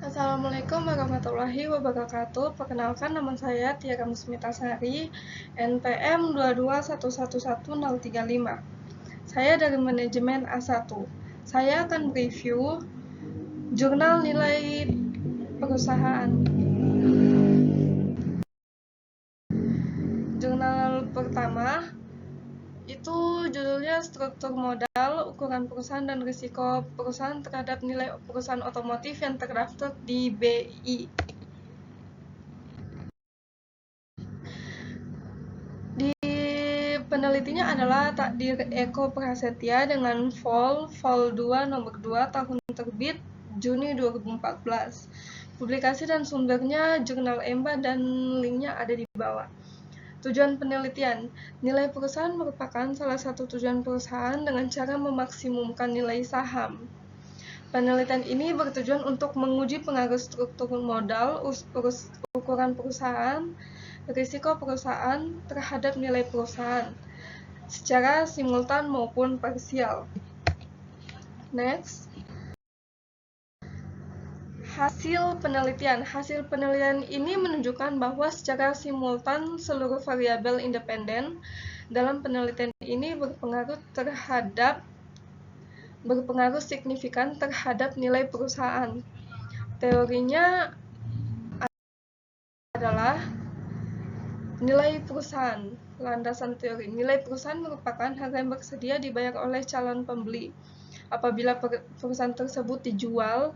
Assalamualaikum warahmatullahi wabarakatuh. Perkenalkan, nama saya Tiara Musmitasari, NPM 221111035. Saya dari manajemen A1. Saya akan review jurnal nilai perusahaan. Jurnal pertama itu judulnya struktur modal, ukuran perusahaan dan risiko perusahaan terhadap nilai perusahaan otomotif yang terdaftar di BI. Penelitinya adalah Takdir Eko Prasetya dengan Vol 2 nomor 2 tahun terbit Juni 2014. Publikasi dan sumbernya Jurnal EMBA dan linknya ada di bawah. Tujuan penelitian, nilai perusahaan merupakan salah satu tujuan perusahaan dengan cara memaksimumkan nilai saham. Penelitian ini bertujuan untuk menguji pengaruh struktur modal, ukuran perusahaan, risiko perusahaan terhadap nilai perusahaan, secara simultan maupun parsial. Next. Hasil penelitian ini menunjukkan bahwa secara simultan seluruh variabel independen dalam penelitian ini berpengaruh signifikan terhadap nilai perusahaan. Teorinya adalah nilai perusahaan. Landasan teori, nilai perusahaan merupakan harga yang bersedia dibayar oleh calon pembeli. Apabila perusahaan tersebut dijual,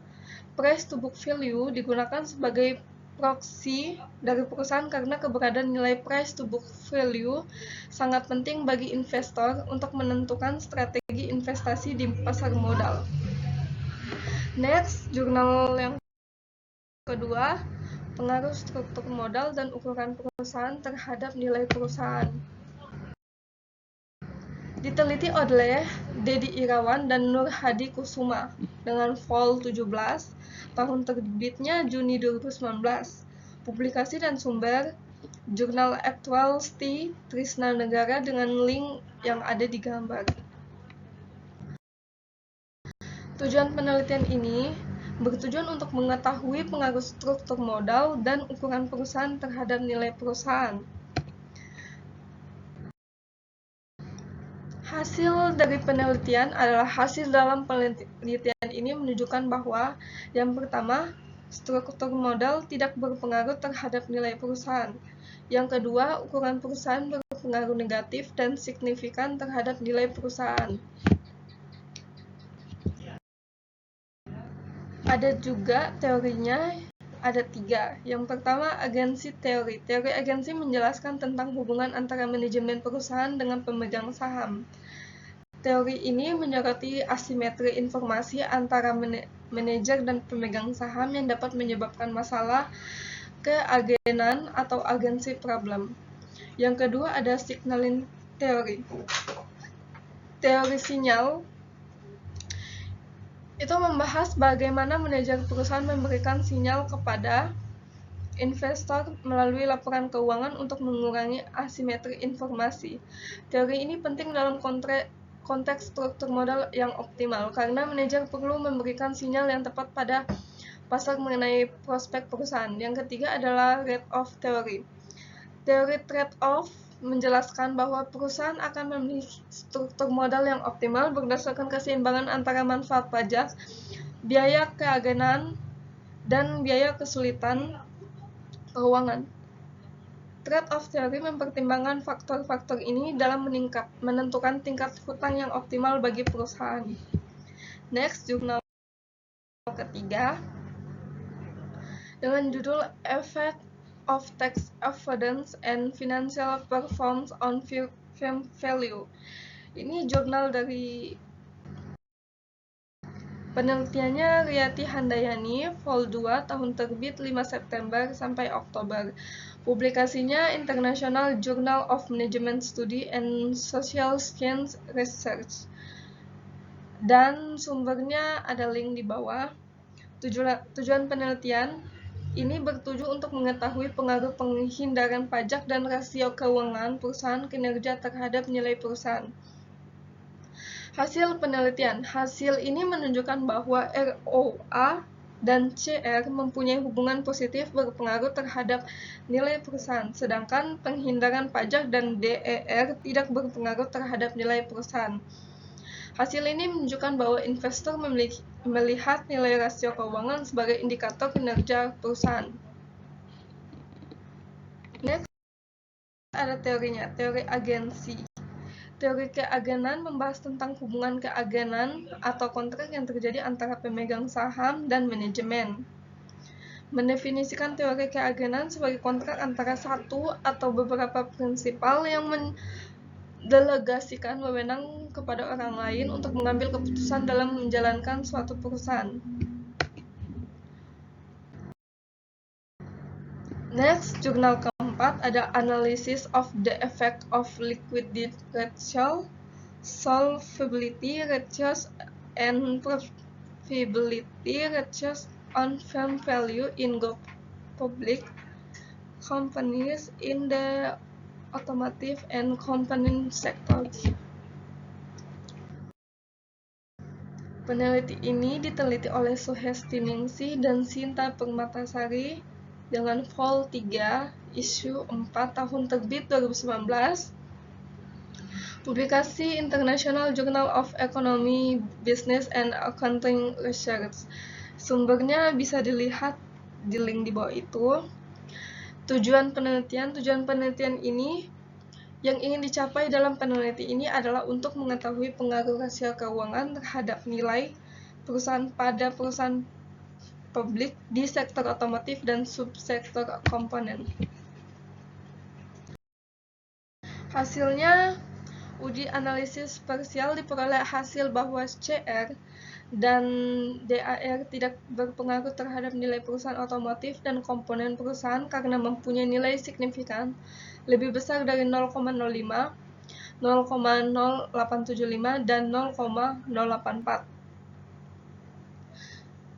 price to book value digunakan sebagai proksi dari perusahaan karena keberadaan nilai price to book value sangat penting bagi investor untuk menentukan strategi investasi di pasar modal. Next, jurnal yang kedua, pengaruh struktur modal dan ukuran perusahaan terhadap nilai perusahaan. Diteliti oleh Dedi Irawan dan Nur Hadi Kusuma dengan Vol 17, tahun terbitnya Juni 2019. Publikasi dan sumber Jurnal Actuality Trisna Negara dengan link yang ada di gambar. Tujuan penelitian ini bertujuan untuk mengetahui pengaruh struktur modal dan ukuran perusahaan terhadap nilai perusahaan. Hasil dari penelitian adalah hasil dalam penelitian ini menunjukkan bahwa yang pertama, struktur modal tidak berpengaruh terhadap nilai perusahaan. Yang kedua, ukuran perusahaan berpengaruh negatif dan signifikan terhadap nilai perusahaan. Ada juga teorinya, ada 3. Yang pertama, agensi teori. Teori agensi menjelaskan tentang hubungan antara manajemen perusahaan dengan pemegang saham. Teori ini menyoroti asimetri informasi antara manajer dan pemegang saham yang dapat menyebabkan masalah keagenan atau agensi problem. Yang kedua ada signaling teori. Teori sinyal itu membahas bagaimana manajer perusahaan memberikan sinyal kepada investor melalui laporan keuangan untuk mengurangi asimetri informasi. Teori ini penting dalam konteks struktur modal yang optimal, karena manajer perlu memberikan sinyal yang tepat pada pasar mengenai prospek perusahaan. Yang ketiga adalah trade-off theory. Teori trade-off menjelaskan bahwa perusahaan akan memiliki struktur modal yang optimal berdasarkan keseimbangan antara manfaat pajak, biaya keagenan, dan biaya kesulitan keuangan. Trade-off theory mempertimbangkan faktor-faktor ini dalam menentukan tingkat hutang yang optimal bagi perusahaan. Next, jurnal ketiga dengan judul Effect of Tax Avoidance and Financial Performance on Firm Value. Ini jurnal dari penelitiannya Riyati Handayani, Vol 2, tahun terbit 5 September sampai Oktober. Publikasinya International Journal of Management Study and Social Science Research. Dan sumbernya ada link di bawah. Tujuan penelitian ini bertujuan untuk mengetahui pengaruh penghindaran pajak dan rasio keuangan perusahaan kinerja terhadap nilai perusahaan. Hasil penelitian. Hasil ini menunjukkan bahwa ROA dan CR mempunyai hubungan positif berpengaruh terhadap nilai perusahaan, sedangkan penghindaran pajak dan DER tidak berpengaruh terhadap nilai perusahaan. Hasil ini menunjukkan bahwa investor melihat nilai rasio keuangan sebagai indikator kinerja perusahaan. Next, ada teorinya, teori agensi. Teori keagenan membahas tentang hubungan keagenan atau kontrak yang terjadi antara pemegang saham dan manajemen. Mendefinisikan teori keagenan sebagai kontrak antara satu atau beberapa prinsipal yang mendelegasikan wewenang kepada orang lain untuk mengambil keputusan dalam menjalankan suatu perusahaan. Next, jurnal keempat ada Analysis of the Effect of Liquidity Ratio, Solvability Ratios, and Profitability Ratios on Firm Value in Public Companies in the Automotive and Component Sectors. Peneliti ini diteliti oleh Suhestiningsih dan Sinta Permatasari dengan Vol 3, Issue 4 tahun terbit 2019, publikasi International Journal of Economy, Business and Accounting Research. Sumbernya bisa dilihat di link di bawah itu. Tujuan penelitian ini yang ingin dicapai dalam peneliti ini adalah untuk mengetahui pengaruh rasio keuangan terhadap nilai perusahaan pada perusahaan publik di sektor otomotif dan subsektor komponen. Hasilnya, uji analisis parsial diperoleh hasil bahwa CR dan DAR tidak berpengaruh terhadap nilai perusahaan otomotif dan komponen perusahaan karena mempunyai nilai signifikan lebih besar dari 0,05, 0,0875, dan 0,084.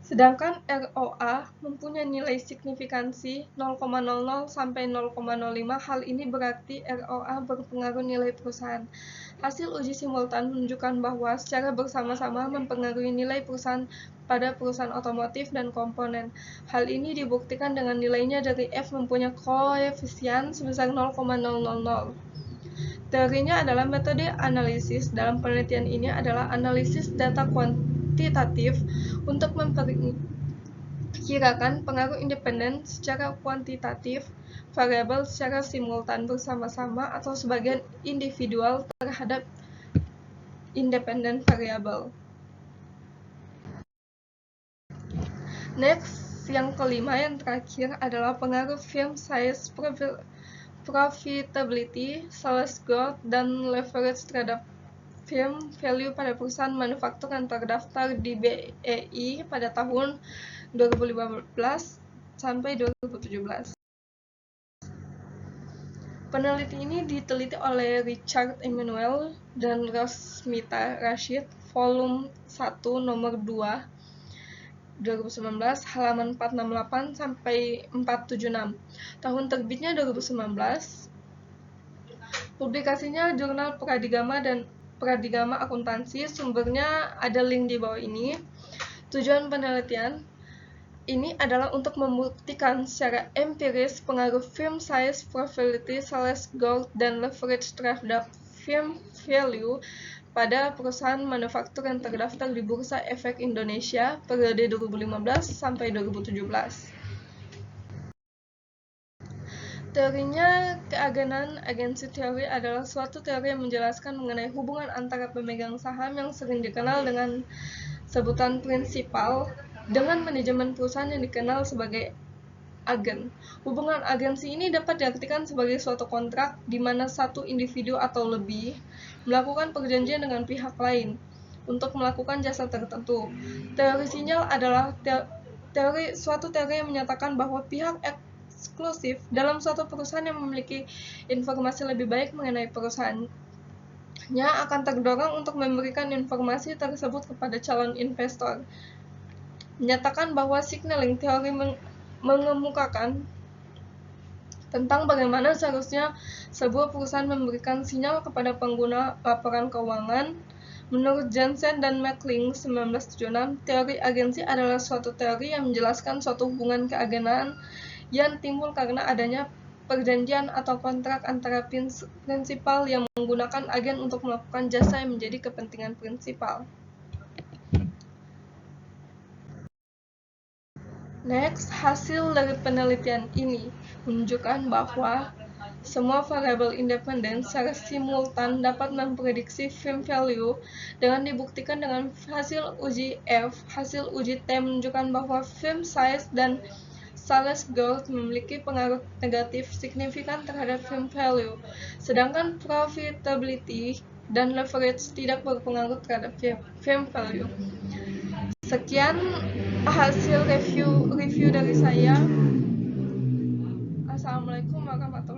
Sedangkan ROA mempunyai nilai signifikansi 0,00 sampai 0,05. Hal ini berarti ROA berpengaruh nilai perusahaan. Hasil uji simultan menunjukkan bahwa secara bersama-sama mempengaruhi nilai perusahaan pada perusahaan otomotif dan komponen. Hal ini dibuktikan dengan nilainya dari F mempunyai koefisien sebesar 0,000. Teorinya adalah metode analisis. Dalam penelitian ini adalah analisis data kuantitatif untuk memperkirakan pengaruh independen secara kuantitatif, variabel secara simultan bersama-sama atau sebagian individual terhadap independen variabel. Next, yang kelima, yang terakhir adalah pengaruh firm size, profitability, sales growth, dan leverage terhadap firm value pada perusahaan manufaktur yang terdaftar di BEI pada tahun 2015 sampai 2017. Peneliti ini diteliti oleh Richard Emanuel dan Rosmita Rashid, volume 1 nomor 2 2019, halaman 468 sampai 476. Tahun terbitnya 2019. Publikasinya Jurnal Pradigama Akuntansi. Sumbernya ada link di bawah ini. Tujuan penelitian ini adalah untuk membuktikan secara empiris pengaruh firm size, profitability, sales growth, dan leverage terhadap firm value pada perusahaan manufaktur yang terdaftar di Bursa Efek Indonesia periode 2015 sampai 2017. Teorinya keagenan agensi teori adalah suatu teori yang menjelaskan mengenai hubungan antara pemegang saham yang sering dikenal dengan sebutan prinsipal dengan manajemen perusahaan yang dikenal sebagai agen. Hubungan agensi ini dapat diartikan sebagai suatu kontrak di mana satu individu atau lebih melakukan perjanjian dengan pihak lain untuk melakukan jasa tertentu. Teori sinyal adalah suatu teori yang menyatakan bahwa pihak eksklusif dalam suatu perusahaan yang memiliki informasi lebih baik mengenai perusahaannya akan terdorong untuk memberikan informasi tersebut kepada calon investor. Menyatakan bahwa signaling teori mengemukakan tentang bagaimana seharusnya sebuah perusahaan memberikan sinyal kepada pengguna laporan keuangan Menurut Jensen dan McCling 1976, teori agensi adalah suatu teori yang menjelaskan suatu hubungan keagenaan yang timbul karena adanya perjanjian atau kontrak antara prinsipal yang menggunakan agen untuk melakukan jasa yang menjadi kepentingan prinsipal. Next, hasil dari penelitian ini menunjukkan bahwa semua variabel independen secara simultan dapat memprediksi film value dengan dibuktikan dengan hasil uji F. Hasil uji T menunjukkan bahwa film size dan sales growth memiliki pengaruh negatif signifikan terhadap film value, sedangkan profitability dan leverage tidak berpengaruh terhadap film value. Sekian hasil review dari saya. Assalamualaikum warahmatullahi wabarakatuh.